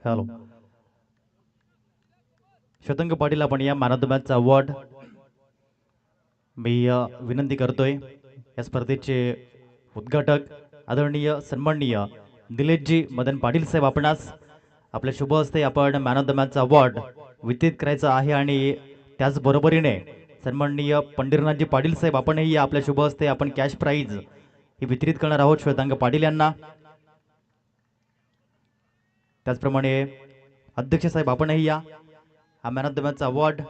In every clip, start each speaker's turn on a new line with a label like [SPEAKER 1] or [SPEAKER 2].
[SPEAKER 1] Hello श्वेतंग Patil, आपण या man of the मॅचचा award मी विनंती करतोय या स्पर्धेचे उद्घाटक आदरणीय सन्माननीय निलेशजी मदन पाटील साहेब आपणास आपल्या शुभ हस्ते आपण मॅन ऑफ द मॅचचा अवॉर्ड वितरित करायचा आहे आणि त्याच बरोबरीने सन्माननीय पंढरीनाथजी पाटील साहेब आपणही आपल्या शुभ हस्ते आपण कॅश प्राइज ही वितरित करणार आहोत श्वेतांग पाटील यांना। त्याचप्रमाणे अध्यक्ष साहेब आपणही या हा मॅन ऑफ द मॅचचा अवॉर्ड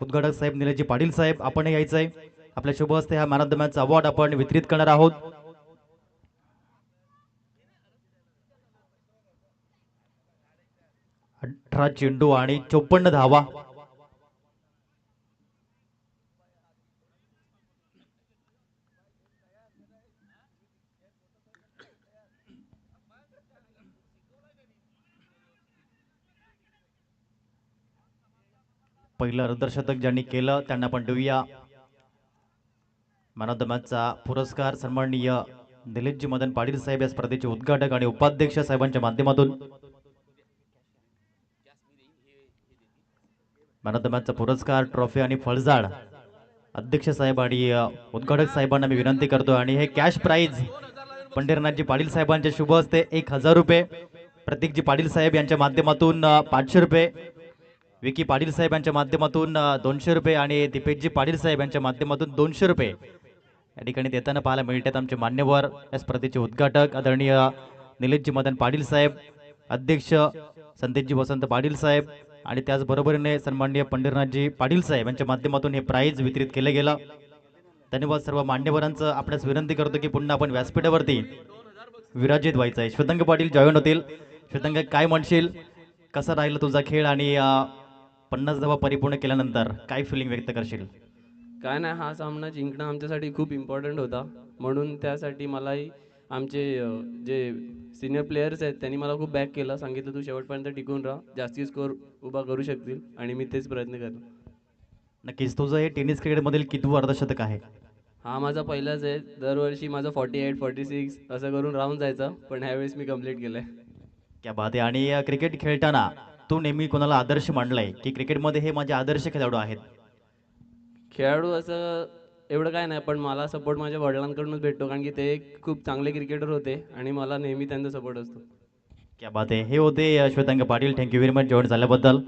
[SPEAKER 1] उद्घाटक साहेब निलेशजी पाटील साहेब आपणही यायचंय आपल्या शुभ हस्ते हा मॅन ऑफ द मॅचचा अवॉर्ड आपण वितरित करणार आहोत। 18 चेंडू आणि 54 धावा। पहिलं अर्धशतक ज्यांनी केलं त्यांना आपण देऊया मॅन ऑफ द मॅचचा पुरस्कार सन्माननीय निलेशजी मदन पाटील साहेब या स्पर्धेचे उद्घाटक आणि उपाध्यक्ष साहेबांच्या माध्यमातून मॅन ऑफ द मॅचचा पुरस्कार ट्रॉफी आणि फळझाड अध्यक्ष साहेब आणि उद्घाटक साहेबांना मी विनंती करतो आणि हे कॅश प्राइज पंढरीनाथजी पाटील साहेबांच्या शुभ हस्ते 1000 रुपये, प्रतीकजी पाटील साहेब यांच्या माध्यमातून 500 रुपये, विकी पाटील साहेब यांच्या माध्यमातून 200 रुपये आणि दीपेशजी पाटील साहेब यांच्या माध्यमातून 200 रुपये या ठिकाणी देताना पाहायला मिळतात आमचे मान्यवर या स्पर्धेचे उद्घाटक आदरणीय निलेशजी मदन पाटील साहेब, अध्यक्ष संदेशजी वसंत पाटील साहेब आणि त्याचबरोबरीने सन्माननीय पंढरीनाथजी पाटील साहेब यांच्या माध्यमातून हे प्राइज वितरित केले गेलं। धन्यवाद सर्व मान्यवरांचं। आपल्यास विनंती करतो की पुन्हा आपण व्यासपीठावरती विराजित व्हायचं आहे। श्वेतांग पाटील जॉईन होतील। श्वेतांग काय म्हणशील, कसा राहिला तुझा खेळ आणि 50 धावा परिपूर्ण केल्यानंतर काय फिलिंग व्यक्त करशील?
[SPEAKER 2] काय नाही, हा सामना जिंकणं आमच्यासाठी खूप इम्पॉर्टंट होता, म्हणून त्यासाठी मलाही आमचे जे सिनियर प्लेयर्स आहेत त्यांनी मला खूप बॅक केलं, सांगितलं तू शेवटपर्यंत टिकून राहा, जास्ती स्कोर उभा करू शकतील आणि मी तेच प्रयत्न करतो।
[SPEAKER 1] नक्कीच तुझं हे टेनिस क्रिकेटमधील कितवं अर्धशतक आहे?
[SPEAKER 2] हा माझा पहिलाच आहे। दरवर्षी माझं 48 46 असं करून राहून जायचं, पण ह्यावेळेस मी कंप्लीट केलंय।
[SPEAKER 1] क्या बात आहे। आणि क्रिकेट खेळताना तू नेहमी कोणाला आदर्श मानलाय की क्रिकेटमध्ये हे माझे आदर्श खेळाडू आहेत?
[SPEAKER 2] खेळाडू असं एवढं काय नाही, पण मला सपोर्ट माझ्या वडिलांकडूनच भेटतो, कारण की ते एक खूप चांगले क्रिकेटर होते आणि मला नेहमी त्यांचा सपोर्ट असतो।
[SPEAKER 1] क्या बात आहे। हे होते Shwetang Patil, thank you very much join झाल्याबद्दल।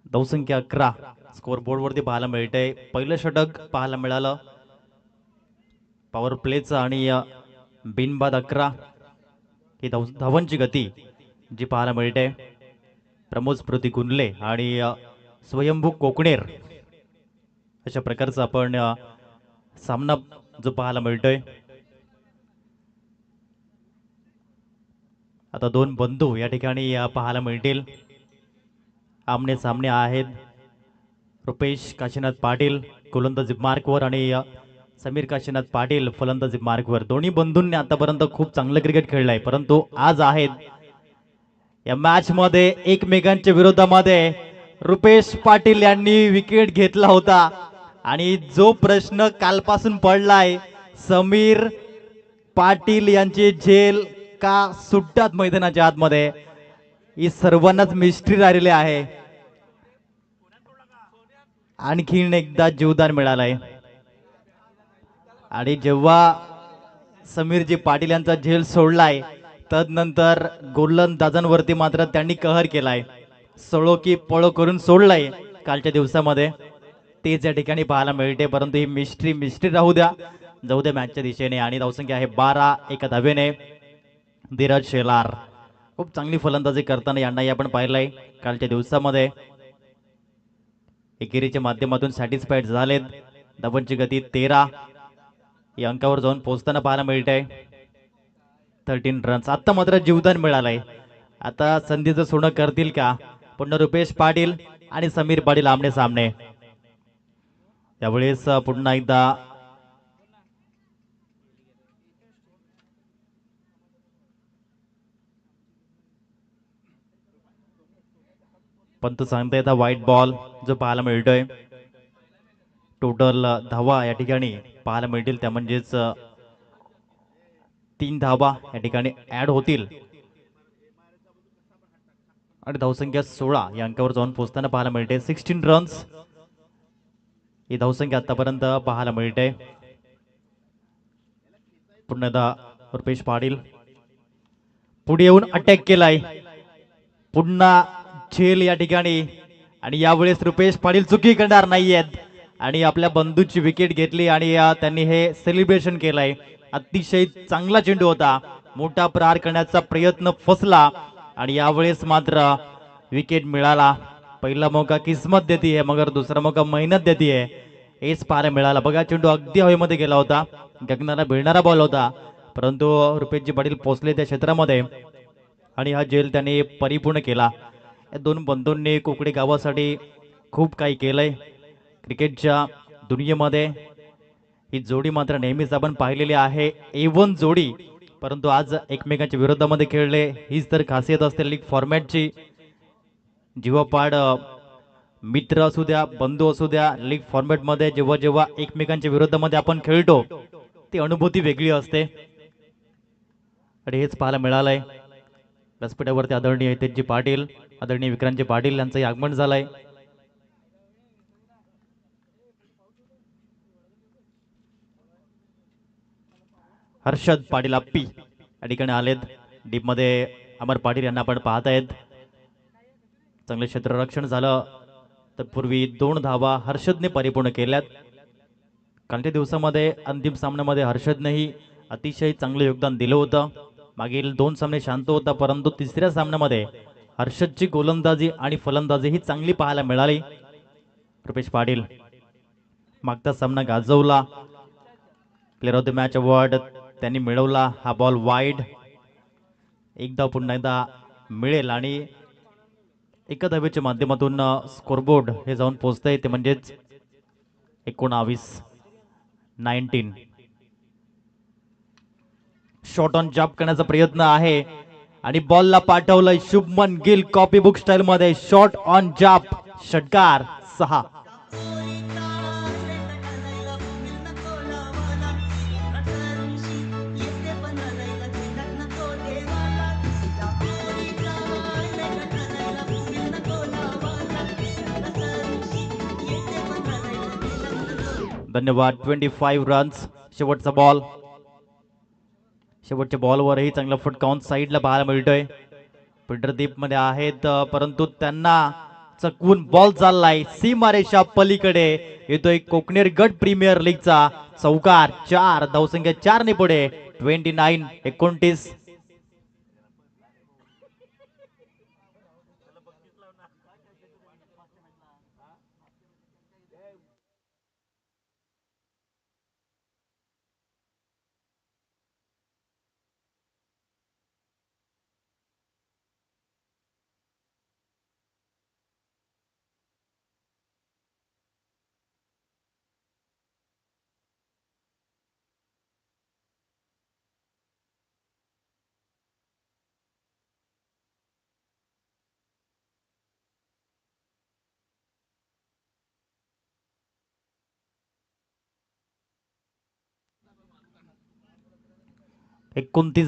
[SPEAKER 1] धावसंख्या 11 स्कोर बोर्ड वरती पाहायला मिळते। पहिलं षटक पाहायला मिळालं पॉवर प्लेचं आणि बिनबाद 11 ही धावांची गती जी पाहायला मिळते। प्रमोद स्मृती गुनले आणि स्वयंभू कोकणेर अशा प्रकारचा आपण सामना जो पाहायला मिळतोय। आता दोन बंधू या ठिकाणी पाहायला मिळतील, आमने सामने आहेत। रुपेश काशीनाथ पाटील गोलंदाजी मार्कवर आणि समीर काशीनाथ पाटील फलंदाजी मार्कवर। दोन्ही बंधूंनी आतापर्यंत खूप चांगलं क्रिकेट खेळलंय, परंतु आज आहेत या मॅच मध्ये एकमेकांच्या विरोधामध्ये रुपेश पाटील यांनी विकेट घेतला होता आणि जो प्रश्न कालपासून पडलाय समीर पाटील यांची झेल का सुटतात मैदानाच्या आतमध्ये, ही सर्वांनाच मिस्ट्री राहिलेली आहे। आणखीन एकदा जीवदान मिळालंय आणि जेव्हा समीरजी पाटील यांचा झेल सोडलाय. तदनंतर गोलंदाजांवरती मात्र त्यांनी कहर केलाय. सळो की पळो करून सोडलाय कालच्या दिवसामध्ये. तेच या ठिकाणी पाहायला मिळते. परंतु ही मिस्ट्री राहू द्या, जाऊ द्या मॅचच्या दिशेने. आणि धावसंख्या आहे 12 एका धावेने. धीरज शेलार खूप चांगली फलंदाजी करताना यांनाही आपण पाहिलंय कालच्या दिवसामध्ये. एकेरीच्या माध्यमातून सॅटिस्फाईड झालेत. धावांची गती 13 या अंकावर जाऊन पोहोचताना पाहायला मिळते. 13 रन्स. आता मात्र जीवदान मिळालंय. आता संधीचं सोनं करतील का? पुन्हा रुपेश पाटील आणि समीर पाटील आमने सामने. यावेळेस पुन्हा एकदा पंत सांगतायत हा व्हाईट बॉल जो पाहायला मिळतोय. टोटल धावा या ठिकाणी पाहायला मिळतील, त्या म्हणजेच 3 धावा या ठिकाणी ऍड होतील. आणि धावसंख्या 16 या अंकावर जाऊन पोहोचताना पाहायला मिळते. 16 रन्स ही धावसंख्या आतापर्यंत पाहायला मिळते. पुन्हा एकदा रुपेश पाटील पुढे येऊन अटॅक केलाय. पुन्हा झेल या ठिकाणी. आणि यावेळेस रुपेश पाटील चुकी करणार नाहीयेत आणि आपल्या बंधूची विकेट घेतली आणि त्यांनी हे सेलिब्रेशन केलंय. अतिशय चांगला चेंडू होता. मोठा प्रहार करण्याचा प्रयत्न फसला आणि यावेळेस मात्र विकेट मिळाला. पहिला मौका किस्मत देती है मगर दुसरा मौका मेहनत देती है. हेच पाहायला मिळाला. बघा चेंडू अगदी हवेमध्ये गेला होता. गगनाला भिडणारा बॉल होता, परंतु रुपेशजी पाटील पोहोचले त्या क्षेत्रामध्ये आणि हा झेल त्यांनी परिपूर्ण केला. या दोन बंधूंनी कोकणी गावासाठी खूप काही केलंय. क्रिकेटच्या दुनियेमध्ये ही जोडी मात्र नेहमीच आपण पाहिलेली आहे, A1 जोडी. परंतु आज एकमेकांच्या विरोधामध्ये खेळले. हीच तर खासियत असते लीग फॉर्मॅटची. जीवापाड मित्र असू द्या, बंधू असू द्या, लीग फॉर्मॅटमध्ये जेव्हा जेव्हा एकमेकांच्या विरोधामध्ये आपण खेळतो ती अनुभूती वेगळी असते. आणि हेच पाहायला मिळालंय. व्यासपीठावरती आदरणीय हितेशजी पाटील, आदरणीय विक्रांतजी पाटील यांचंही आगमन झालंय. हर्षद पाटील अप्पी या ठिकाणी आलेत. डीप मध्ये अमर पाटील यांना आपण पाहतायत. चांगले क्षेत्ररक्षण झालं. तत्पूर्वी 2 धावा हर्षदने परिपूर्ण केल्यात. कालच्या दिवसामध्ये अंतिम सामन्यामध्ये हर्षदनेही अतिशय चांगले योगदान दिलं होतं. मागील 2 सामने शांत होता, परंतु तिसऱ्या सामन्यामध्ये हर्षदची गोलंदाजी आणि फलंदाजी ही चांगली पाहायला मिळाली. रुपेश पाटील मागचा सामना गाजवला. Player of the match award त्यांनी मिळवला. हा बॉल वाईड. एकदा पुन्हा एकदा मिळेल आणि एका धावेच्या माध्यमातून स्कोरबोर्ड हे जाऊन पोहोचतंय, ते म्हणजेच 19. शॉट ऑन जॉब करण्याचा प्रयत्न आहे आणि बॉलला पाठवलंय Shubman Gill copy book style मध्ये. शॉट ऑन जॉब, षटकार 6. धन्यवाद. 25 रन्स. शेवटचा बॉल. शेवटच्या बॉलवरही चांगला फटकावून साईडला पाहायला मिळतोय. फिल्डरदीप मध्ये आहेत, परंतु त्यांना चकवून बॉल चाललाय सीमारेषा पलीकडे. येतोय कोकणेर गट प्रीमियर लीगचा चौकार. 4 धावसंख्या 4 ने पुढे. 29.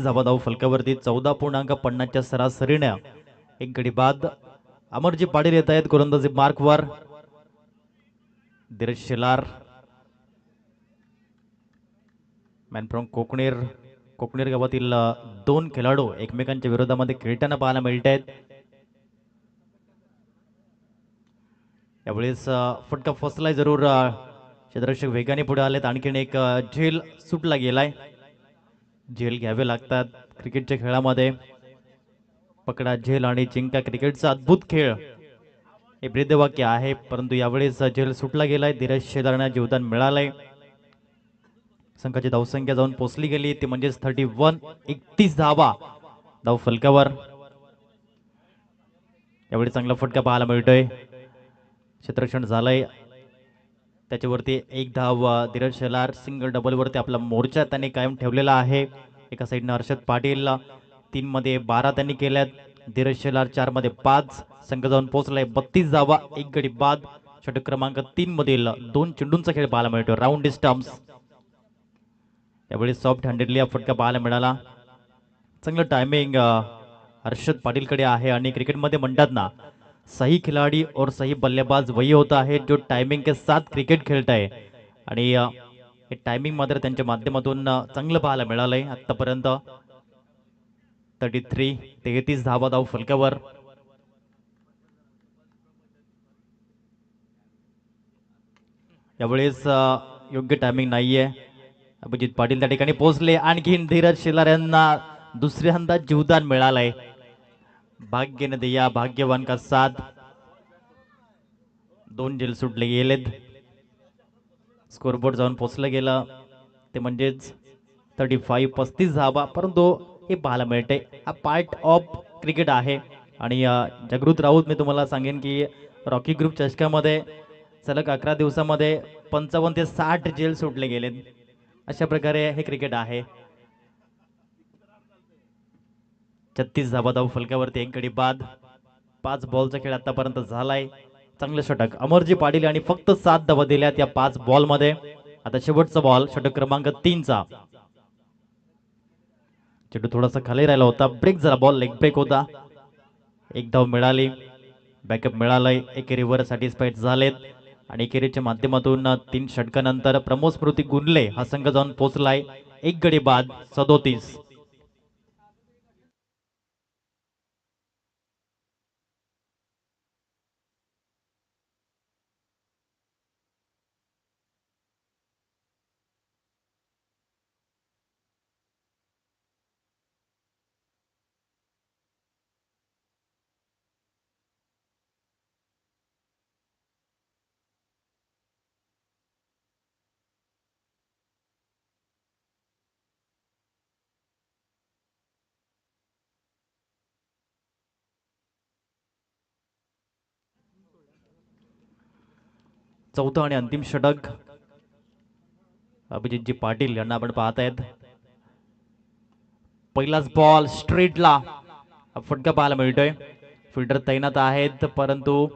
[SPEAKER 1] धावा धाव फलकावरती. 14.50च्या सरासरीने एक गडी बाद. अमरजी पाटील येत आहेत गोलंदाजी मार्कवर. धीरज शेलार मॅन फ्रॉम कोकणेर कोकणेर गावातील दोन खेळाडू एकमेकांच्या विरोधामध्ये खेळताना पाहायला मिळत आहेत. यावेळेस फटका फसलाय जरूर. क्षेत्ररक्षक वेगाने पुढे आलेत. आणखीन एक झेल सुटला गेलाय. झेल घ्यावे लागतात क्रिकेटच्या खेळामध्ये. पकडा झेल आणि जिंका क्रिकेटचा अद्भुत खेळ हे ब्रीदवाक्य आहे, परंतु यावेळेस झेल सुटला गेलाय. धीरज शेलारांना जीवदान मिळालंय. संघाची धावसंख्या जाऊन पोहोचली गेली ती म्हणजेच 31. 31 धावा धाव फलकावर. यावेळी चांगला फटका पाहायला मिळतोय. क्षेत्ररक्षण झालंय. त्याच्यावरती एक धाव धीरज शेलार. सिंगल डबल वरती आपला मोर्चा त्यांनी कायम ठेवलेला आहे. एका साईडनं हर्षद पाटील 3 मध्ये 12 त्यांनी केल्यात. धीरज शेलार 4 मध्ये 5. संघ जाऊन पोहोचलाय 32 धावा 1 गडी बाद. षटक क्रमांक 3 मधील 2 चेंडूंचा खेळ पाहायला मिळतो. Round stumps. यावेळी सॉफ्ट हँडेडली हा फटका पाहायला मिळाला. चांगलं टायमिंग हर्षद पाटीलकडे आहे. आणि क्रिकेटमध्ये म्हणतात ना, सही खिलाडी और सही बल्लेबाज वही होता है जो टाइमिंग के साथ क्रिकेट खेळता है. आणि हे टायमिंग मात्र त्यांच्या माध्यमातून चांगलं पाहायला मिळालंय आतापर्यंत. 33 धावा धाव फलकावर. यावेळेस योग्य टायमिंग नाहीये. अभिजित पाटील त्या ठिकाणी पोहोचले. आणखीन धीरज शेलार यांना दुसऱ्यांदा जीवदान मिळालंय. भाग्य न दिया भाग्यवान का साथ. 2 झेल सुटले गेलेत. स्कोरबोर्ड जाऊन पोहोचलं गेलं ते म्हणजेच 35 धावा. परंतु हे पाहायला मिळते हा पार्ट ऑफ क्रिकेट आहे. आणि जागृत राऊत मी तुम्हाला सांगेन की रॉकी ग्रुप चषकामध्ये सलग 11 दिवसामध्ये 55 ते 60 झेल सुटले गेलेत. अशा प्रकारे हे क्रिकेट आहे. 36 धावा धाव फलकावरती 1 गडी बाद. 5 बॉलचा खेळ आतापर्यंत झालाय. चांगलं षटक अमरजी पाटील आणि फक्त 7 धावा दिल्यात या 5 बॉल मध्ये. आता शेवटचा बॉल षटक क्रमांक 3 चा. चेंडू थोडासा खाली राहिला होता. ब्रेक झाला बॉल. लेग ब्रेक होता. 1 धाव मिळाली. बॅकअप मिळालंय. एकेरीवर सॅटिस्फाईड झालेत. आणि एकेरीच्या माध्यमातून 3 षटकानंतर प्रमोद स्मृती गुंडले हा संघ जाऊन पोहोचलाय 1 गडी बाद. 37. चौथं आणि अंतिम षटक अभिजितजी पाटील यांना आपण पाहतायत. पहिलाच बॉल स्ट्रेटला फटका पाहायला मिळतोय. फिल्डर तैनात आहेत, परंतु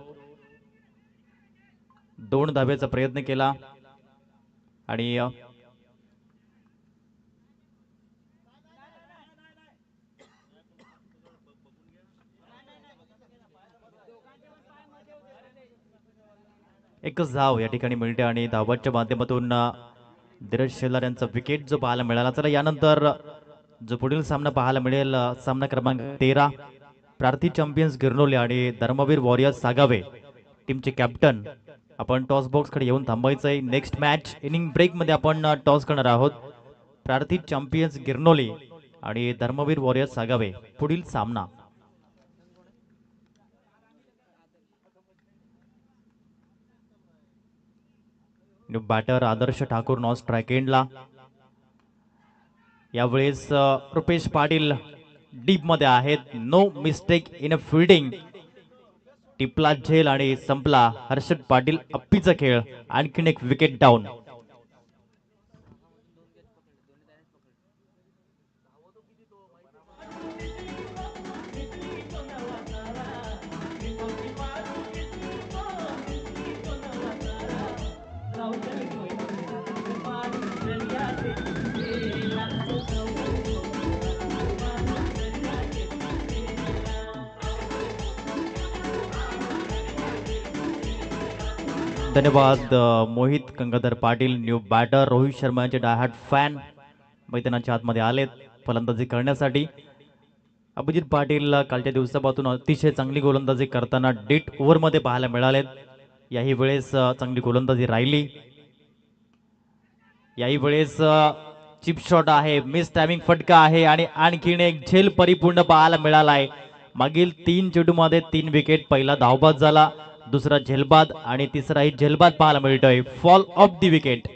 [SPEAKER 1] 2 धाब्याचा प्रयत्न केला आणि एकच धाव या ठिकाणी मिळते. आणि धावाच्या माध्यमातून धीरज शेलार यांचा विकेट जो पाहायला मिळाला. चला यानंतर जो पुढील सामना पाहायला मिळेल सामना क्रमांक 13 प्रार्थी चॅम्पियन्स गिरनोली आणि धर्मवीर वॉरियर्स सागावे टीमचे कॅप्टन. आपण टॉस बॉक्स कडे येऊन थांबायचंय. नेक्स्ट मॅच इनिंग ब्रेक मध्ये आपण टॉस करणार आहोत. प्रार्थी चॅम्पियन्स गिरनोली आणि धर्मवीर वॉरियर्स सागावे पुढील सामना. Batter Adarsh Thakur non strike एंडला. यावेळेस रुपेश पाटील डीप मध्ये आहेत. No mistake in a fielding. टिपला झेल आणि संपला हर्षद पाटील अप्पीचा खेळ. आणखीन एक विकेट डाऊन. धन्यवाद मोहित गंगाधर पाटील न्यू बॅटर. रोहित शर्मा यांचे डायहार्ट फॅन मैदानाच्या आतमध्ये आलेत. फलंदाजी करण्यासाठी. अभिजित पाटील कालच्या दिवसापासून अतिशय चांगली गोलंदाजी करताना डेट ओव्हरमध्ये पाहायला मिळालेत. याही वेळेस चांगली गोलंदाजी राहिली. याही वेळेस चिप शॉट आहे, मिस टायमिंग फटका आहे आणि आणखीन एक झेल परिपूर्ण पाहायला मिळाला आहे. मागील 3 चेंडूमध्ये 3 विकेट. पहिला धावबाद झाला, दुसरा झेलबाद आणि तिसराही झेलबाद पाहायला मिळतोय. Fall of the wicket.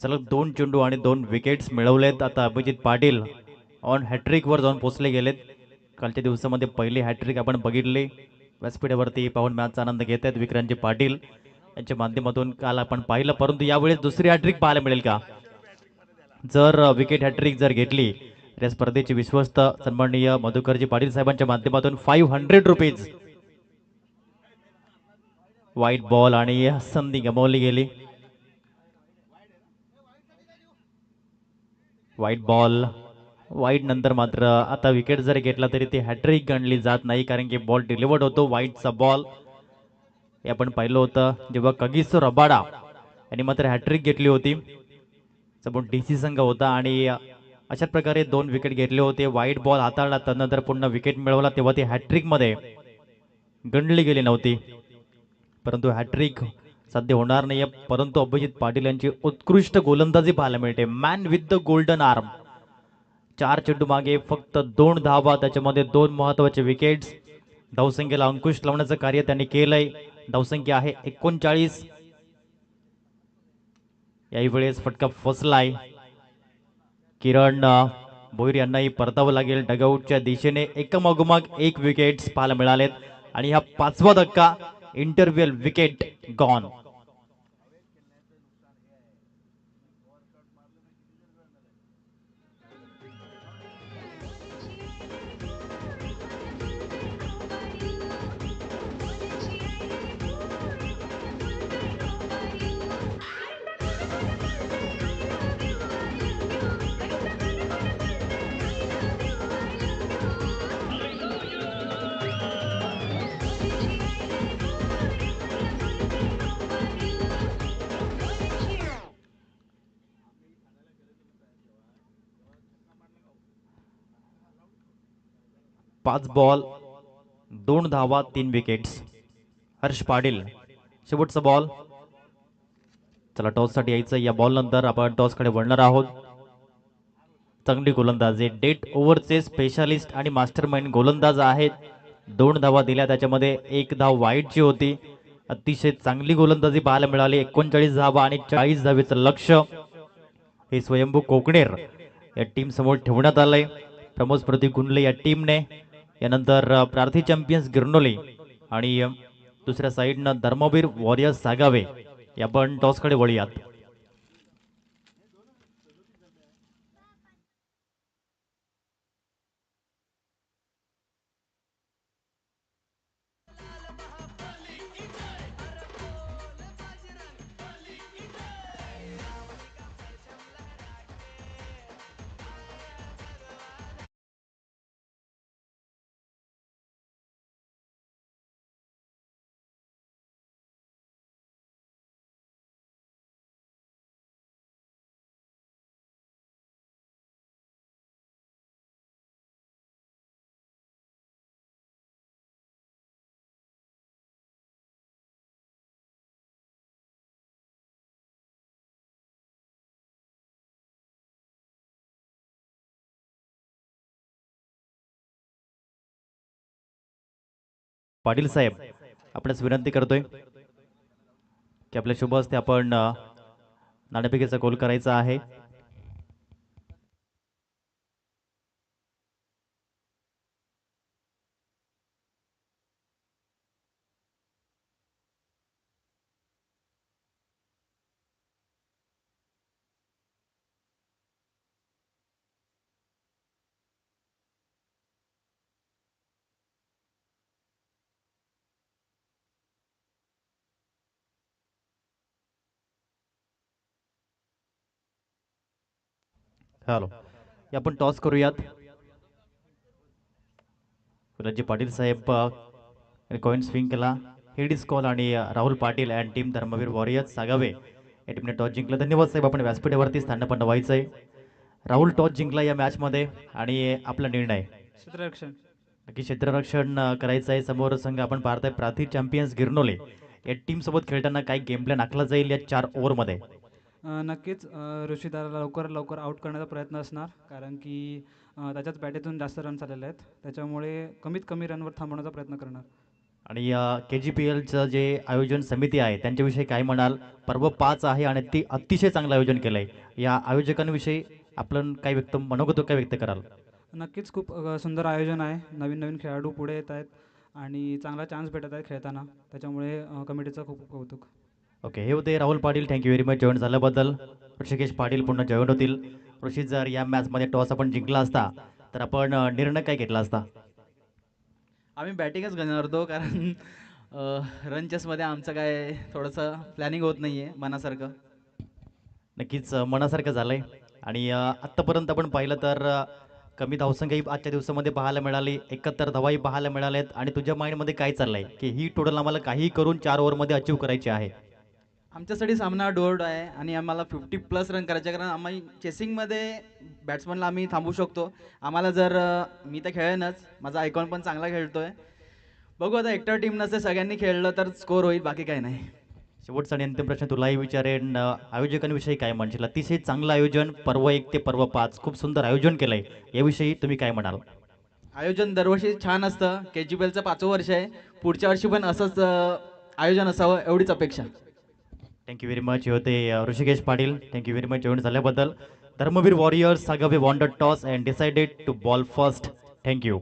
[SPEAKER 1] सलग 2 चेंडू आणि 2 विकेट्स मिळवलेत. आता अभिजित पाटील ऑन हॅट्रिकवर जाऊन पोहोचले गेलेत. कालच्या दिवसामध्ये पहिली हॅट्रिक आपण बघितली. व्यासपीठावरती पाहून मॅचचा आनंद घेत आहेत विक्रांतजी पाटील यांच्या माध्यमातून. काल आपण पाहिलं, परंतु यावेळेस दुसरी हॅट्रिक पाहायला मिळेल का? जर विकेट हॅट्रिक जर घेतली तर या स्पर्धेचे विश्वस्त सन्माननीय मधुकरजी पाटील साहेबांच्या माध्यमातून 500 रुपीज. वाईट बॉल आणि संधी गमावली गेली. वाईट बॉल. वाईट नंतर मात्र आता विकेट जर घेतला तरी ती हॅट्रिक गणली जात नाही, कारण की बॉल डिलिव्हर्ड होतो. वाईटचा बॉल हे आपण पाहिलं होतं जेव्हा कगिसो रबाडा यांनी मात्र हॅट्रिक घेतली होती. सबून डीसी संघ होता आणि अशा प्रकारे 2 विकेट घेतले होते. वाईट बॉल हाताळला, त्यानंतर पुन्हा विकेट मिळवला, तेव्हा ती हॅट्रिकमध्ये गणली गेली नव्हती. परंतु हॅट्रिक साध्य होणार नाहीये. परंतु अभिजित पाटील यांची उत्कृष्ट गोलंदाजी पाहायला मिळते. Man with the golden arm. 4 चेंडू मागे फक्त 2 धावा, त्याच्यामध्ये 2 महत्वाचे विकेट्स. धावसंख्येला अंकुश लावण्याचं कार्य त्यांनी केलंय. धावसंख्या आहे 39. याही वेळेस फटका फसलाय. किरण भोईर यांनाही परतावं लागेल. डगआउटच्या दिशेने एकमागोमाग एक विकेट्स पाहायला मिळालेत आणि हा 5वा धक्का. Interval wicket gone. पाच बॉल 2 धावा 3 विकेट्स. हर्ष पाटील शेवटचा बॉल. चला टॉससाठी यायचं. या बॉल नंतर आपण टॉसकडे वळणार आहोत. चांगली गोलंदाजी. डेट ओव्हरचे स्पेशालिस्ट आणि मास्टरमाइंड गोलंदाज आहेत. 2 धावा दिल्या, त्याच्यामध्ये 1 धाव वाईटची होती. अतिशय चांगली गोलंदाजी पाहायला मिळाली. 39 धावा आणि 40 धावेचं लक्ष हे स्वयंभू कोकणेर या टीम समोर ठेवण्यात आलंय. प्रमोद स्मृती गुंडले या टीमने. यानंतर प्रार्थी चॅम्पियन्स गिरनोली आणि दुसऱ्या साईडनं धर्मवीर वॉरियर्स सागावे. या पण टॉसकडे वळूयात. पाटील साहेब, आपणास विनंती करतोय की आपल्या शुभ हस्ते आपण नाणेफेकीचा गोल करायचा आहे. चलो हे आपण टॉस करूयात. विलाजी पाटील साहेब कॉइन स्विंग केला. हेड इज कॉल आणि Rahul Patil and team Dharmveer warriors Sagave या टीमने टॉस जिंकला. धन्यवाद साहेब, आपण व्यासपीठावरती स्थानपन्न व्हायचं आहे. राहुल टॉस जिंकला या मॅचमध्ये आणि आपला निर्णय
[SPEAKER 3] क्षेत्ररक्षण.
[SPEAKER 1] नक्की क्षेत्ररक्षण करायचं आहे. समोर संघ आपण पाहताय प्राथी चॅम्पियन्स गिरनोले या टीम सोबत खेळताना काय गेम प्लॅन आखला जाईल या 4 ओव्हरमध्ये?
[SPEAKER 3] नक्कीच ऋषीदाराला लवकर लवकर आऊट करण्याचा प्रयत्न असणार, कारण की त्याच्याच बॅटेतून जास्त रन आलेले आहेत, त्याच्यामुळे कमीत कमी रनवर थांबवण्याचा प्रयत्न करणार.
[SPEAKER 1] आणि KGPLचं जे आयोजन समिती आहे त्यांच्याविषयी काय म्हणाल? पर्व 5 आहे आणि ती अतिशय चांगलं आयोजन केलं आहे. या आयोजकांविषयी आपण काय मनोगत काय व्यक्त कराल?
[SPEAKER 3] नक्कीच खूप सुंदर आयोजन आहे. नवीन नवीन खेळाडू पुढे येत आहेत आणि चांगला चान्स भेटत आहेत खेळताना, त्याच्यामुळे कमिटीचं खूप खूप कौतुक.
[SPEAKER 1] ओके, हे होते Rahul Patil. Thank you very much join झाल्याबद्दल. ऋषिकेश पाटील पुन्हा जॉईन होतील. ऋषी, जर या मॅचमध्ये टॉस आपण जिंकला असता तर आपण निर्णय काय घेतला असता?
[SPEAKER 4] आम्ही बॅटिंगच करणार होतो, कारण रन चेसमध्ये आमचं काय थोडंसं प्लॅनिंग होत नाही आहे मनासारखं.
[SPEAKER 1] नक्कीच मनासारखं झालंय. आणि आत्तापर्यंत आपण पाहिलं तर कमी धावसंख्याही आजच्या दिवसामध्ये पाहायला मिळाली, 71 धावाही पाहायला मिळाल्यात. आणि तुझ्या माइंडमध्ये काय चाललंय की ही टोटल आम्हाला काही करून 4 ओव्हरमध्ये अचीव करायची आहे?
[SPEAKER 4] आमच्यासाठी सामना डोअर्ड आहे आणि आम्हाला 50+ रन करायचे, कारण आम्ही चेसिंगमध्ये बॅट्समनला आम्ही थांबवू शकतो. आम्हाला जर मी तर खेळेनच, माझा आयकॉन पण चांगला खेळतोय. बघू आता, एकटर टीम नसते, सगळ्यांनी खेळलं तर स्कोर होईल, बाकी काही नाही.
[SPEAKER 1] शेवटचा आणि अंतिम प्रश्न तुलाही विचारेन, आयोजकांविषयी काय म्हणशील? अतिशय चांगलं आयोजन, पर्व 1 ते पर्व 5 खूप सुंदर आयोजन केलंय, याविषयी तुम्ही काय म्हणाल?
[SPEAKER 4] आयोजन दरवर्षी छान असतं. KGPLचं 5वं वर्ष आहे, पुढच्या वर्षी पण असंच आयोजन असावं एवढीच अपेक्षा.
[SPEAKER 1] Thank you very much. हे होते Rishikesh Patil. Thank you very much join झाल्याबद्दल. Dharmveer warriors Sagave won the toss and decided to bowl first. Thank you.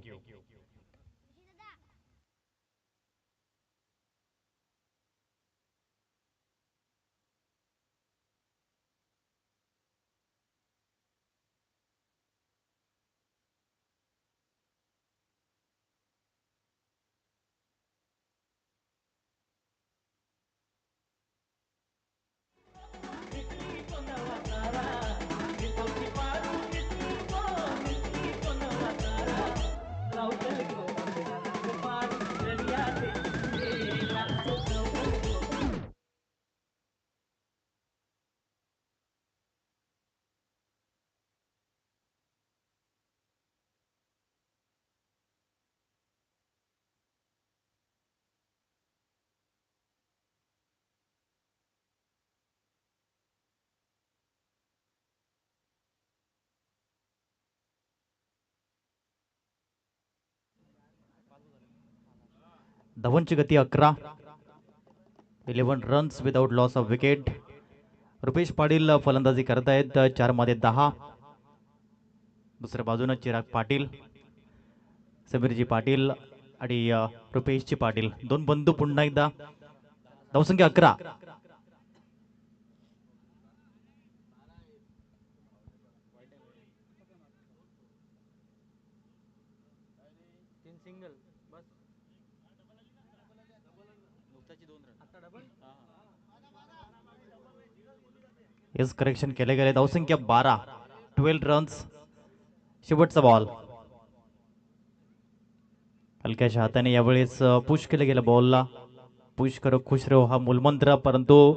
[SPEAKER 1] धवनची गती 11, 11 runs without loss of wicket. Rupesh Patil फलंदाजी करतायत, 4 मध्ये 10. दुसऱ्या बाजूने चिराग पाटील, समीरजी पाटील आणि रुपेशजी पाटील, 2 बंधू पुन्हा एकदा. धावसंख्या 11. येस, करेक्शन केले गेले. धावसंख्या 12, 12 रन्स. शेवटचा बॉल हलक्याच्या हाताने यावेळेस पुश केलं गेलं बॉलला. पुश करो खुश रहो हा मूलमंत्र, परंतु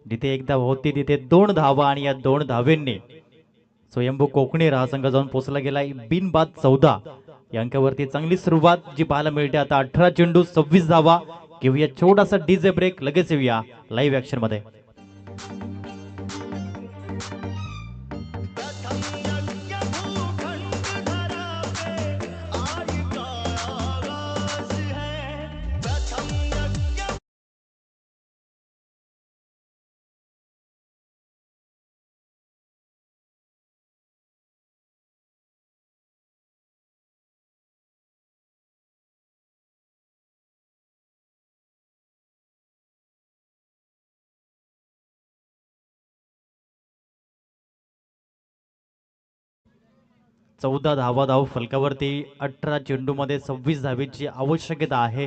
[SPEAKER 1] जिथे एकदा होती तिथे 2 धावा आणि या 2 धावेंनी स्वयंभू कोकणेर हा संघ जाऊन पोहोचला गेलाय बिनबाद 14 या अंकावरती. चांगली सुरुवात जी पाहायला मिळते. आता 18 चेंडू 26 धावा. घेऊया छोटासा डीजे ब्रेक, लगेच येऊया लाईव्ह ऍक्शन मध्ये. चौदा धावा धाव फलकावरती. 18 चेंडूमध्ये 26 धावेची आवश्यकता आहे.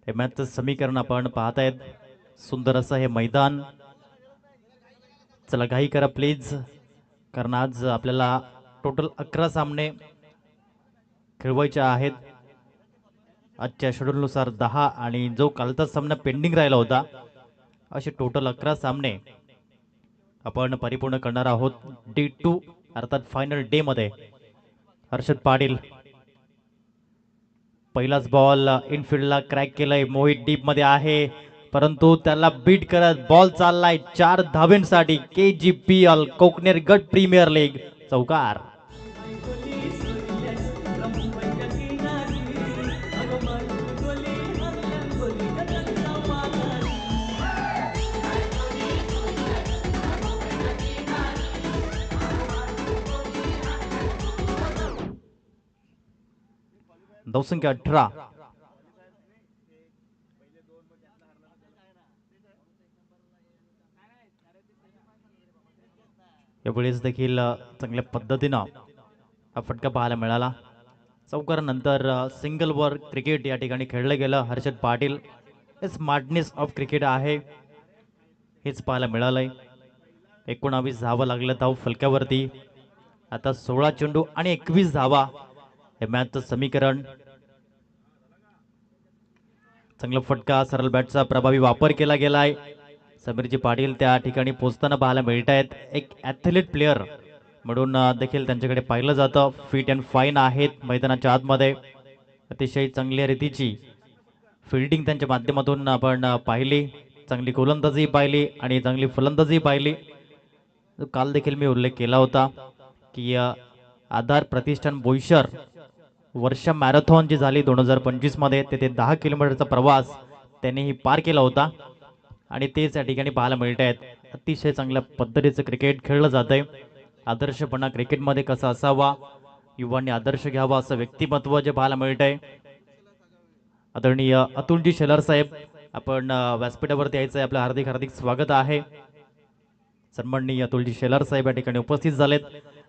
[SPEAKER 1] हे मॅचचं समीकरण आपण पाहतायत. सुंदर असं हे मैदान. चला घाई करा प्लीज. कारण आज आपल्याला टोटल 11 सामने खेळवायचे आहेत. आजच्या शेड्यूलनुसार 10 आणि जो कालचा सामना पेंडिंग राहिला होता, असे टोटल 11 सामने आपण परिपूर्ण करणार आहोत D2 अर्थात फायनल डे मध्ये. हर्षद पाटील पहिलाच बॉल इनफिल्डला क्रॅक केलाय, मोहित डीप मध्ये आहे परंतु त्याला बीट करत बॉल चाललाय 4 धावेंसाठी. KGPL कोकणेर गट प्रीमियर लीग चौकार. धावसंख्या 18. यावेळेस देखील चांगल्या पद्धतीनं हा फटका पाहायला मिळाला. चौकारानंतर सिंगल वर क्रिकेट या ठिकाणी खेळलं गेलं. Harshad Patil smartness of cricket आहे हेच पाहायला मिळालंय. 19 धावा लागल्या धाव फलक्यावरती. आता 16 चेंडू आणि 21 धावा हे मॅचचं समीकरण. चांगला फटका, सरळ बॅटचा प्रभावी वापर केला गेलाय. समीरजी पाटील त्या ठिकाणी पोहोचताना पाहायला मिळत आहेत. एक ॲथलीट प्लेअर म्हणून देखील त्यांच्याकडे पाहिलं जातं. फिट अँड फाईन आहेत मैदानाच्या आतमध्ये. अतिशय चांगल्या रीतीची फिल्डिंग त्यांच्या माध्यमातून आपण पाहिली. चांगली गोलंदाजी पाहिली आणि चांगली फलंदाजी पाहिली. काल देखील मी उल्लेख केला होता की आधार प्रतिष्ठान बोईसर वर्षा मॅरेथॉन जी झाली 2025 मध्ये, तेथे 10 किलोमीटरचा प्रवास त्यांनीही पार केला होता आणि तेच या ठिकाणी पाहायला मिळत आहेत. अतिशय चांगल्या पद्धतीचं क्रिकेट खेळलं जातंय. आदर्शपणा क्रिकेटमध्ये कसा असावा, युवांनी आदर्श घ्यावा असं व्यक्तिमत्व जे पाहायला मिळत आहे. आदरणीय अतुलजी शेलार साहेब, आपण व्यासपीठावरती यायचं आहे. आपलं हार्दिक हार्दिक स्वागत आहे. सन्माननीय अतुलजी शेलार साहेब या ठिकाणी उपस्थित झालेत.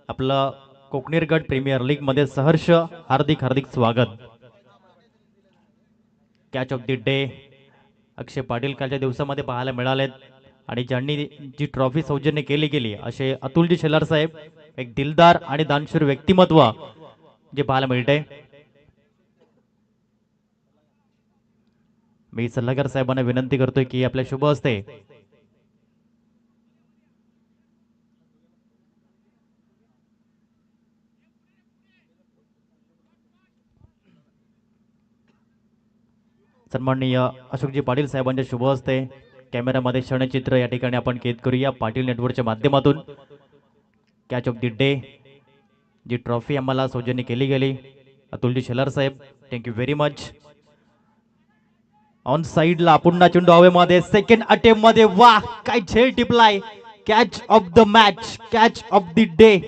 [SPEAKER 1] आपलं कोकणेर गट प्रीमियर लीग मध्ये सहर्ष हार्दिक हार्दिक स्वागत. कॅच ऑफ द डे अक्षय पाटील कालच्या दिवसामध्ये पाहायला मिळालेत आणि ज्यांनी जी ट्रॉफी सौजन्य केली गेली असे अतुलजी शेलार साहेब, एक दिलदार आणि दानशूर व्यक्तिमत्व जे पाहायला मिळते. मी सल्लागार साहेबांना विनंती करतोय की आपल्या शुभ हस्ते सन्माननीय अशोकजी पाटील साहेबांच्या शुभ हस्ते कॅमेरामध्ये क्षणचित्र या ठिकाणी आपण कैद करूया पाटील नेटवर्कच्या माध्यमातून. कॅच ऑफ द डे जी ट्रॉफी आम्हाला सौजन्य केली गेली, अतुलजी शेलार साहेब, थँक्यू व्हेरी मच. ऑन साइडला पुन्हा चेंडू हवेमध्ये, सेकंड अटेम्प्ट मध्ये, वाह काय झेल टिपलाय. Catch of the match, catch of the day.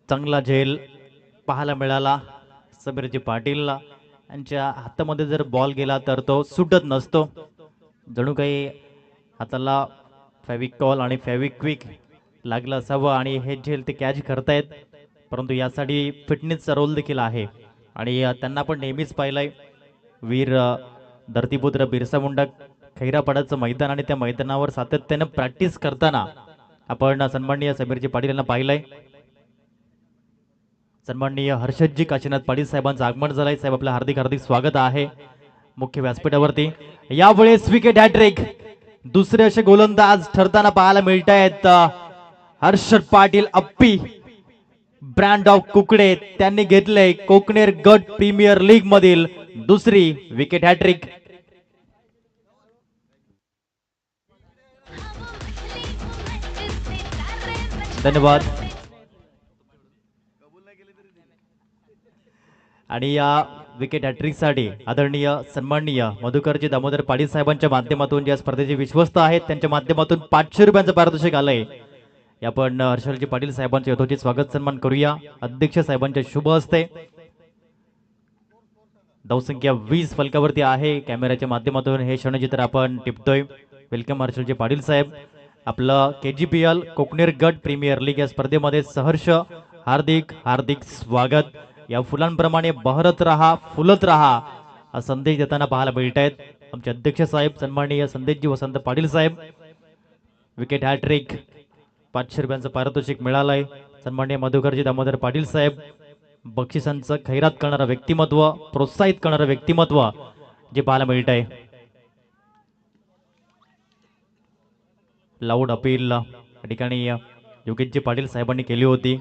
[SPEAKER 1] चांगला झेल पाहायला मिळाला. समीरजी पाटील यांच्या हातामध्ये जर बॉल गेला तर तो सुटत नसतो. जणू काही हाताला फेविकॉल आणि फेविक्विक लागलं असावं आणि हे झेल ते कॅच करतायत. परंतु यासाठी फिटनेसचा रोल देखील आहे आणि त्यांना पण नेहमीच पाहिलंय. वीर धरतीपुत्र बिरसा मुंडा खैरापाड्याचं मैदान आणि त्या मैदानावर सातत्यानं प्रॅक्टिस करताना आपण सन्माननीय समीरजी पाटील यांना पाहिलंय. सन्माननीय हर्षदजी काशीनाथ पाटील साहेबांचं आगमन झालंय. साहेब आपलं हार्दिक हार्दिक स्वागत आहे मुख्य व्यासपीठावरती. यावेळेस विकेट हॅट्रिक, दुसरे असे गोलंदाज ठरताना पाहायला मिळत आहेत. हर्षद पाटील अप्पी ब्रँड ऑफ कुकडे त्यांनी घेतले कोकणेर गट प्रीमियर लीग मधील दुसरी विकेट हॅट्रिक. धन्यवाद. आणि या विकेट हॅट्रिकसाठी आदरणीय सन्माननीय मधुकरजी दामोदर पाटील साहेबांच्या माध्यमातून ज्या स्पर्धेचे विश्वस्त आहेत त्यांच्या माध्यमातून 500 रुपयांचं पारितोषिक आलंय. आपण हर्षलजी पाटील साहेबांचे यथोचित स्वागत सन्मान करूया अध्यक्ष साहेबांच्या शुभ हस्ते. धावसंख्या 20 फलकावरती आहे. कॅमेऱ्याच्या माध्यमातून हे क्षणचित्र आपण टिपतोय. वेलकम हर्षलजी पाटील साहेब. आपलं KGPL कोकणेर गट प्रीमियर लीग या स्पर्धेमध्ये सहर्ष हार्दिक हार्दिक स्वागत. या फुलांप्रमाणे बहरत राहा, फुलत राहा हा संदेश देताना पाहायला मिळत आहेत आमचे अध्यक्ष साहेब सन्माननीय संदेशजी वसंत पाटील साहेब. विकेट हॅट्रिक 500 रुपयांचं पारितोषिक मिळालंय. सन्माननीय मधुकरजी दामोदर पाटील साहेब. बक्षिसांचं खैरात करणारं व्यक्तिमत्व, प्रोत्साहित करणारं व्यक्तिमत्व जे पाहायला मिळत आहे. लाऊड अपील या ठिकाणी योगेशजी पाटील साहेबांनी केली होती.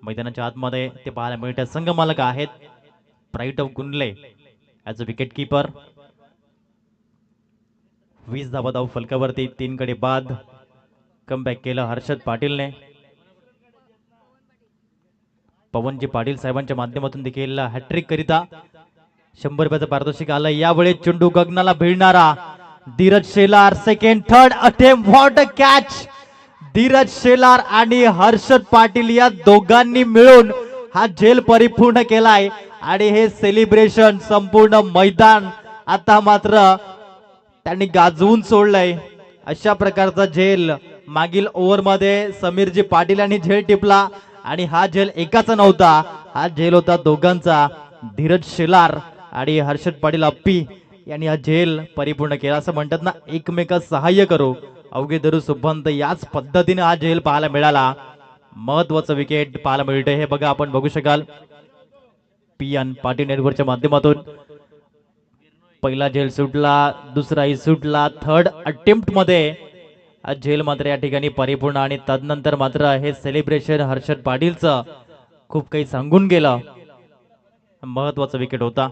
[SPEAKER 1] मैदानाच्या आतमध्ये ते पाहायला मिळतात. संघ मालक आहेत प्राईट ऑफ गुनले ॲज अ विकेट किपर. 20 धावा धाव फलकावरती 3 कडे बाद. कमबॅक केलं हर्षद पाटीलने. पवनजी पाटील साहेबांच्या माध्यमातून देखील हॅट्रिक करिता 100 रुपयाचं पारितोषिक आलं. यावेळी चेंडू गगनाला भिडणारा Dheeraj Shelar. Second third attempt. What a catch. Dheeraj Shelar आणि हर्षद पाटील या दोघांनी मिळून हा झेल परिपूर्ण केलाय आणि हे सेलिब्रेशन संपूर्ण मैदान आता मात्र त्यांनी गाजवून सोडलंय. अशा प्रकारचा झेल मागील ओव्हरमध्ये समीरजी पाटील यांनी झेल टिपला आणि हा झेल एकाचा नव्हता, हा झेल होता दोघांचा. धीरज शेलार आणि हर्षद पाटील अप्पी यांनी हा झेल परिपूर्ण केला. असं म्हणतात ना, एकमेकास सहाय्य करू अवघे धरू सुबंत. याच पद्धतीने हा झेल पाहायला मिळाला. महत्वाचं विकेट पाहायला मिळतंय हे बघा, आपण बघू शकाल PN पाटील नेटवर्कच्या माध्यमातून. पहिला झेल सुटला, दुसराही सुटला. थर्ड अटेम्प्ट मध्ये हा झेल मात्र या ठिकाणी परिपूर्ण आणि तदनंतर मात्र हे सेलिब्रेशन हर्षद पाटीलचं खूप काही सांगून गेलं. महत्वाचा विकेट होता.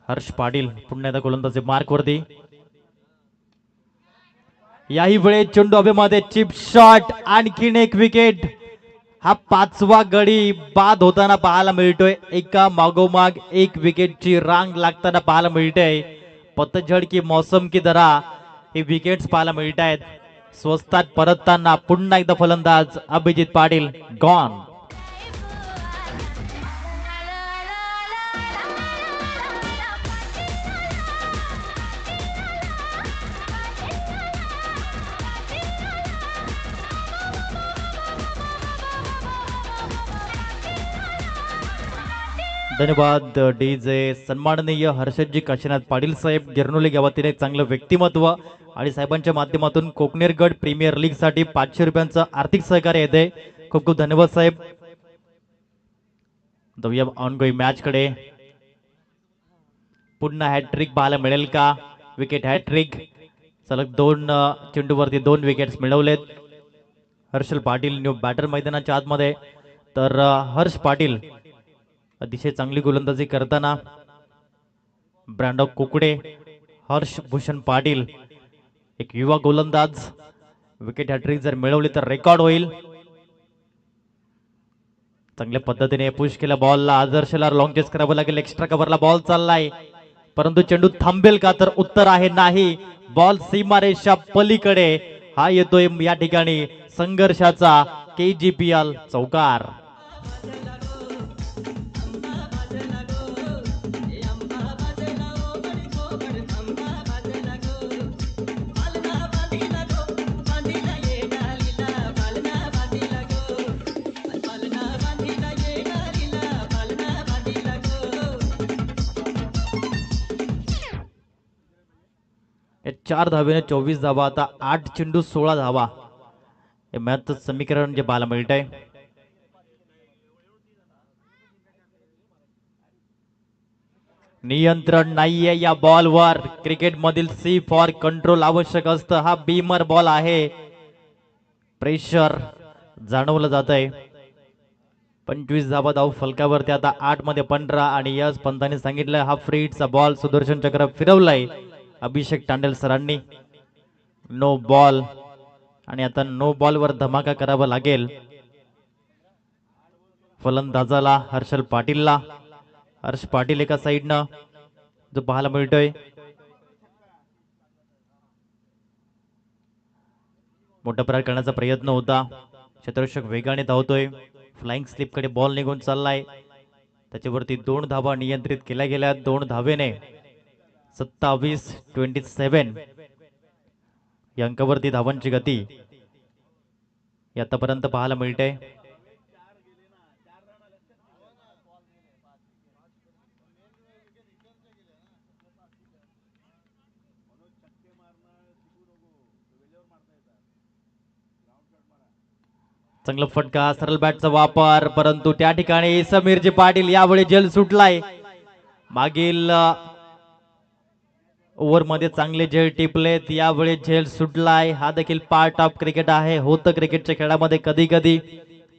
[SPEAKER 1] हर्ष पाटील पुन्हा एकदा गोलंदाजी मार्क वरती. याही वेळेस चेंडू हवेमध्ये चिप शॉट. आणखीन एक विकेट. हा 5वा गडी बाद होताना पाहायला मिळतोय. एका मागोमाग एक विकेटची रांग लागताना पाहायला मिळते. पतझड की मौसम की तरह हे विकेट्स पाहायला मिळत आहेत. स्वस्तात परतताना पुन्हा एकदा फलंदाज अभिजित पाटील गॉन. धन्यवाद डीजे. सन्माननीय हर्षदजी काशीनाथ पाटील साहेब गिरनोली गावातील एक चांगलं व्यक्तिमत्व आणि साहेबांच्या माध्यमातून कोकणेर गट प्रीमियर लीग साठी 500 रुपयांचं आर्थिक सहकार्य येते. खूप खूप धन्यवाद साहेब. जाऊया ऑनगोईंग मॅच कडे. पुन्हा हॅट्रिक पाहायला मिळेल का. Wicket hattrick. सलग 2 चेंडूवरती 2 विकेट्स मिळवलेत. हर्षल पाटील न्यू बॅटर मैदानाच्या आतमध्ये, तर हर्ष पाटील अतिशय चांगली गोलंदाजी करताना ब्रँडॉ कुकडे, हर्ष भूषण पाटील एक युवा गोलंदाज. विकेट हॅट्रिक जर मिळवली तर रेकॉर्ड होईल. चांगल्या पद्धतीने पुश केला बॉलला. आदर्शला लॉंग चेस करावं लागेल. एक्स्ट्रा कव्हरला बॉल चाललाय, परंतु चेंडू थांबेल का, तर उत्तर आहे नाही. बॉल सीमारेषा पलीकडे. हा येतोय या ठिकाणी संघर्षाचा KGPL चौकार. या 4 धावेने 24 धावा. आता 8 चेंडू 16 धावा. हे मॅच समीकरण जे पाहायला मिळत आहे. नियंत्रण नाहीये या बॉलवर. क्रिकेट मधील C फॉर कंट्रोल आवश्यक असतं. हा बीमर बॉल आहे. प्रेशर जाणवलं जात आहे. 25 धावा धाव फलकावरती. आता 8 मध्ये 15 आणि यश पंतांनी सांगितलं हा फ्री हिटचा बॉल सुदर्शन चक्र फिरवलाय अभिषेक टांडेल सरांनी. नो बॉल आणि आता नो बॉल वर धमाका करावा लागेल फलंदाजाला हर्षल पाटीलला. हर्ष पाटील एका साईडनं जो पाहायला मिळतोय. मोठा प्रहार करण्याचा प्रयत्न होता. क्षेत्ररक्षक वेगाने धावतोय. फ्लाइंग स्लिप कडे बॉल निघून चाललाय. त्याच्यावरती 2 धावा नियंत्रित केल्या गेल्या 2 धावेने 27-27 या अंकावरती धावांची गती आतापर्यंत पाहायला मिळते. चांगला फटका सरळ बॅटचा वापर परंतु त्या ठिकाणी समीरजी पाटील यावेळी झेल सुटलाय. मागील ओव्हर मध्ये चांगले झेल टिपलेत यावेळी झेल सुटलाय. हा देखील पार्ट ऑफ क्रिकेट आहे. होतं क्रिकेटच्या खेळामध्ये कधी कधी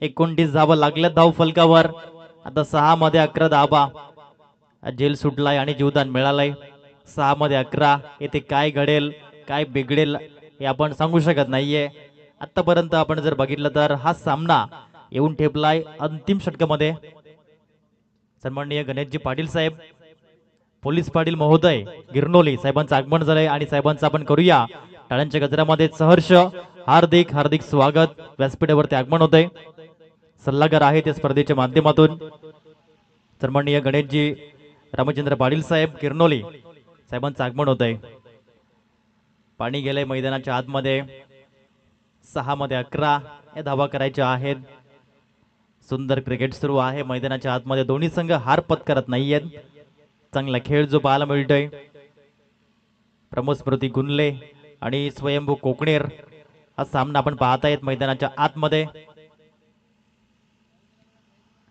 [SPEAKER 1] 29 धावा लागल्यात धाव फलकावर. आता 6 मध्ये 11 धावा. झेल सुटलाय आणि जीवदान मिळालंय. 6 मध्ये 11. येथे काय घडेल काय बिघडेल हे आपण सांगू शकत नाहीये. आतापर्यंत आपण जर बघितलं तर हा सामना येऊन ठेपलाय अंतिम षटकामध्ये. सन्माननीय गणेशजी पाटील साहेब, पोलीस पाटील महोदय गिरनोली साहेबांचं आगमन झालंय आणि साहेबांचं आपण करूया टाळ्यांच्या गजरामध्ये सहर्ष हार्दिक हार्दिक स्वागत. व्यासपीठावरती आगमन होतंय. सल्लागार आहेत या स्पर्धेच्या माध्यमातून सन्माननीय गणेशजी रामचंद्र पाटील साहेब गिरनोली साहेबांचं आगमन होतंय. पाणी गेलंय मैदानाच्या आतमध्ये. 6 मध्ये 11 या धावा करायच्या आहेत. सुंदर क्रिकेट सुरू आहे मैदानाच्या आतमध्ये. दोन्ही संघ हार पत्करत नाहीयेत. चांगला खेळ जो पाहायला मिळतोय. प्रमोद स्मृती गुनले आणि स्वयंभू कोकणेर हा सामना आपण पाहतायत मैदानाच्या आतमध्ये.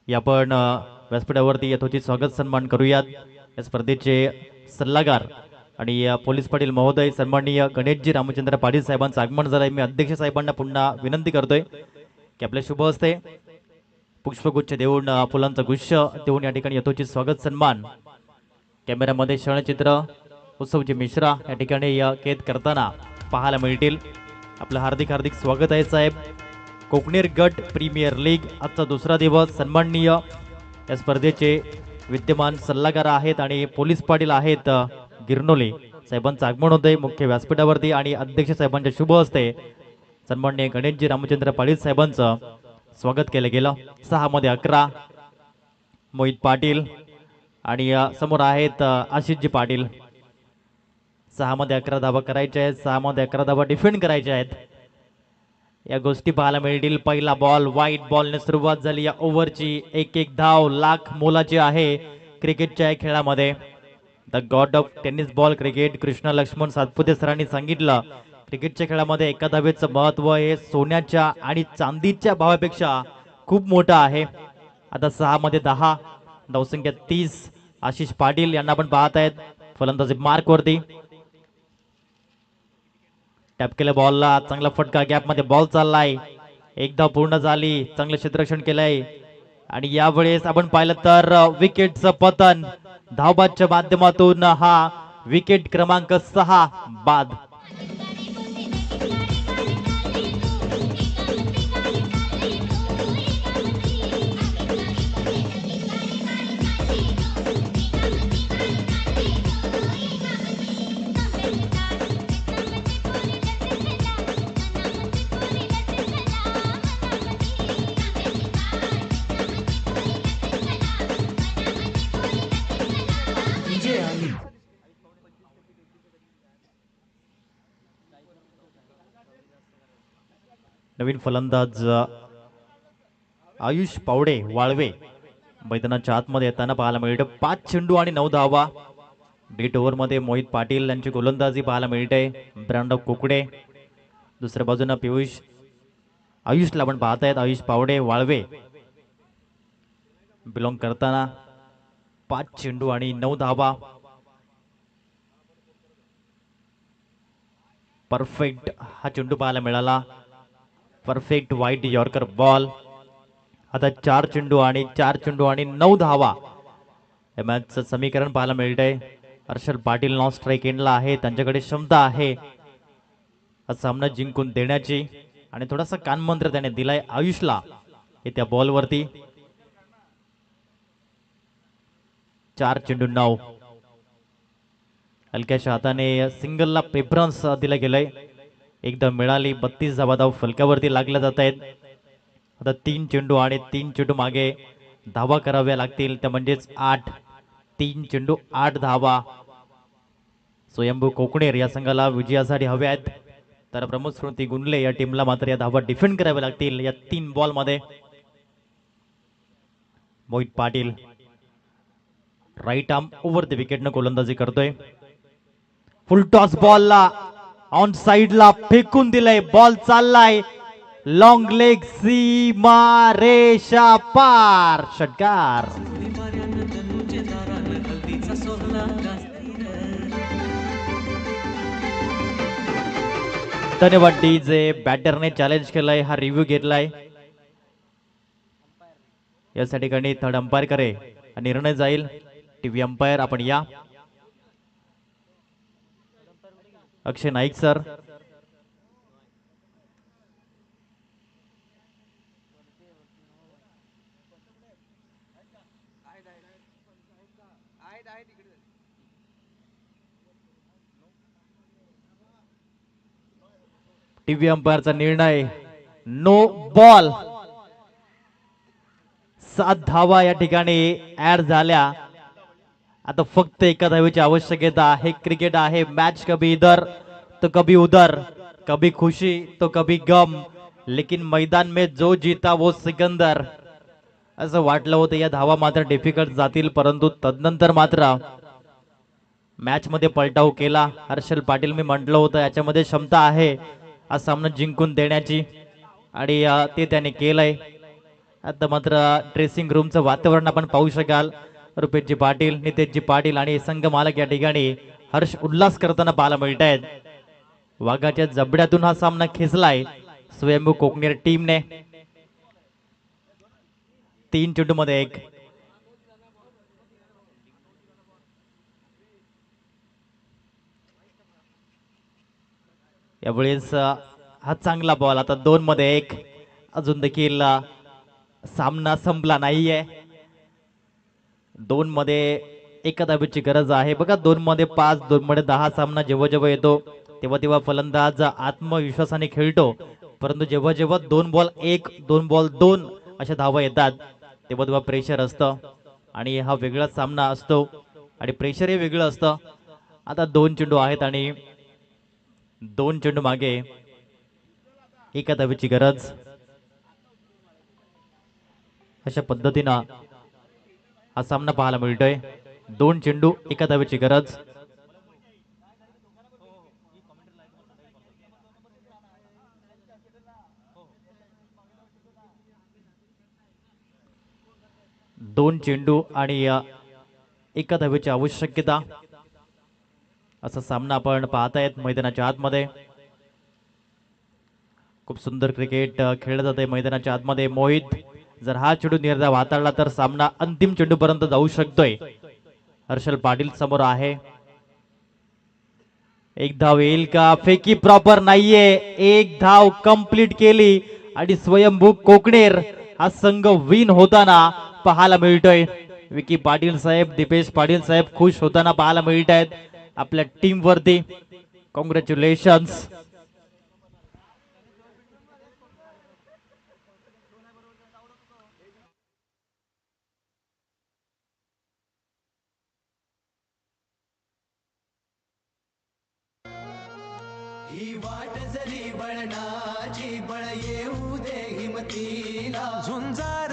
[SPEAKER 1] आपण व्यासपीठावरती यथोचित स्वागत सन्मान करूयात. या स्पर्धेचे सल्लागार आणि पोलीस पाटील महोदय सन्माननीय गणेशजी रामचंद्र पाटील साहेबांचं आगमन झालंय. मी अध्यक्ष साहेबांना पुन्हा विनंती करतोय की आपल्या शुभ हस्ते पुष्पगुच्छ देऊन फुलांचा गुच्छ देऊन या ठिकाणी यथोचित स्वागत सन्मान. कॅमेऱ्यामध्ये क्षणचित्र उत्सवजी मिश्रा या ठिकाणी कैद करताना पाहायला मिळतील. आपलं हार्दिक हार्दिक स्वागत आहे साहेब. कोकणेर गट प्रीमियर लीग आजचा दुसरा दिवस. सन्माननीय या स्पर्धेचे विद्यमान सल्लागार आहेत आणि पोलीस पाटील आहेत गिरनोली साहेबांचं आगमन होतंय मुख्य व्यासपीठावरती आणि अध्यक्ष साहेबांच्या शुभ हस्ते सन्माननीय गणेशजी रामचंद्र पाटील साहेबांचं स्वागत केलं गेलं. 6 मध्ये 11 मोहित पाटील आणि समोर आहेत आशिषजी पाटील. 6 मध्ये 11 धावा करायच्या आहेत. 6 मध्ये 11 धावा डिफेंड करायच्या आहेत. या गोष्टी पाहायला मिळतील. पहिला बॉल व्हाईट बॉलने सुरुवात झाली या ओव्हरची. एक धाव लाख मोलाची आहे क्रिकेटच्या या खेळामध्ये. The god of tennis ball cricket Krishna Laxman Satpute सरांनी सांगितलं क्रिकेटच्या खेळामध्ये एका धावेचं महत्व हे सोन्याच्या आणि चांदीच्या भावापेक्षा खूप मोठं आहे. आता 6 मध्ये 10 धावसंख्या 30. आशिष पाटील यांना आपण पाहत आहेत फलंदाजी मार्क वरती. टॅप केल्या बॉलला चांगला फटका. गॅप मध्ये बॉल चाललाय. एक धाव पूर्ण झाली. चांगलं क्षेत्ररक्षण केलंय आणि यावेळेस आपण पाहिलं तर विकेटचं पतन धावबादच्या माध्यमातून हा विकेट क्रमांक 6 बाद. नवीन फलंदाज आयुष पावडे वाळवे मैदानाच्या आतमध्ये येताना पाहायला मिळतं. 5 चेंडू आणि 9 धावा. डेट ओव्हर मध्ये मोहित पाटील यांची गोलंदाजी पाहायला मिळते. ब्रँड कोकडे दुसऱ्या बाजूला पियुष आयुषला आपण पाहतायत. आयुष पावडे वाळवे बिलॉंग करताना 5 चेंडू आणि 9 धावा. परफेक्ट हा चेंडू पाहायला मिळाला. Perfect white yorker ball. आता 4 चेंडू आणि 9 धावा. या मॅचचं समीकरण पाहायला मिळतंय. हर्षल पाटील नॉन स्ट्राईक एंडला आहे. त्यांच्याकडे क्षमता आहे. हा सामना जिंकून देण्याची आणि थोडासा कानमंत्र त्याने दिलाय आयुषला त्या बॉलवरती. 4 चेंडू 9. हलक्याच्या हाताने सिंगलला प्रेफरन्स दिलं गेलंय. एकदा मिळाली 32 धावा फलकावरती लागल्या जात आहेत. आता 3 चेंडू आणि 3 चेंडू मागे धावा कराव्या लागतील, त्या म्हणजेच 8. 3 चेंडू 8 धावा. स्वयंभू कोकणेर या संघाला विजयासाठी हव्या आहेत, तर प्रमोद स्मृती गुंडले या टीमला मात्र या धावा डिफेंड कराव्या लागतील या 3 बॉल मध्ये. Mohit Patil right arm over the विकेटनं गोलंदाजी करतोय. फुल टॉस बॉलला ऑन साइडला फेकून दिलंय. बॉल चाललाय लॉंग लेग, सीमा रेषा पार, षटकार. धन्यवाद डीजे. बॅटरने चॅलेंज केलाय, हा रिव्ह्यू घेतलाय. या ठिकाणी थर्ड अंपायर करे निर्णय जाईल. टीव्ही अंपायर आपण या. अक्षय नाईक सर. टीव्ही अंपायरचा निर्णय नो बॉल. 7 धावा या ठिकाणी ऍड झाल्या. आता फक्त एका धावेची आवश्यकता आहे. क्रिकेट आहे, मॅच कभी इधर तो कभी उधर, कभी खुशी तो कभी गम, लेकिन मैदान में जो जीता वो सिकंदर. असं वाटलं होतं या धावा मात्र डिफिकल्ट जातील, परंतु तदनंतर मात्र मॅच मध्ये पलटाव केला. हर्षल पाटील मी म्हटलं होतं याच्यामध्ये क्षमता आहे हा सामना जिंकून देण्याची, आणि ते त्याने केलंय. आता मात्र ड्रेसिंग रूमचं वातावरण आपण पाहू शकाल. रुपेशजी पाटील, नितेशजी पाटील आणि संघ मालक या ठिकाणी हर्ष उल्हास करताना पाहायला मिळत आहेत. वाघाच्या जबड्यातून हा सामना खेचलाय स्वयंभू कोकणेर टीमने. 3 चेंडू मध्ये 1. यावेळेस हा चांगला बॉल. आता 2 मध्ये 1. अजून देखील सामना संपला नाहीये. 2 मध्ये एका धावेची गरज आहे. बघा 2 मध्ये 5, 2 मध्ये 10 सामना जेव्हा जेव्हा येतो तेव्हा तेव्हा फलंदाज आत्मविश्वासाने खेळतो, परंतु जेव्हा जेव्हा 2 बॉल 1, 2 बॉल 2 अशा धावा येतात तेव्हा तेव्हा प्रेशर असतं आणि हा वेगळा सामना असतो आणि प्रेशर हे वेगळं असतं. आता 2 चेंडू आहेत आणि 2 चेंडू मागे एका धावेची गरज. अशा पद्धतीनं हा सामना पाहायला मिळतोय. 2 चेंडू एका धावेची गरज. दोन चेंडू आणि एका धावेची आवश्यकता असा सामना आपण पाहतायत मैदानाच्या आतमध्ये. खूप सुंदर क्रिकेट खेळलं जाते मैदानाच्या आतमध्ये. मोहित जर हा चेंडू निर्धाव हाताळला तर सामना अंतिम चेंडू पर्यंत जाऊ शकतोय. हर्षल पाटील समोर आहे. एक धाव येईल का? फेकी प्रॉपर नाहीये. एक धाव कंप्लीट केली आणि स्वयंभू कोकणेर हा संघ विन होताना पाहायला मिळतोय. विकी पाटील साहेब, दीपेश पाटील साहेब खुश होताना पाहायला मिळत आहेत आपल्या टीम वरती. कॉंग्रॅच्युलेशन्स.
[SPEAKER 5] ही वाट जरी वळणाची बळ येऊ दे हिमतीला झुंजा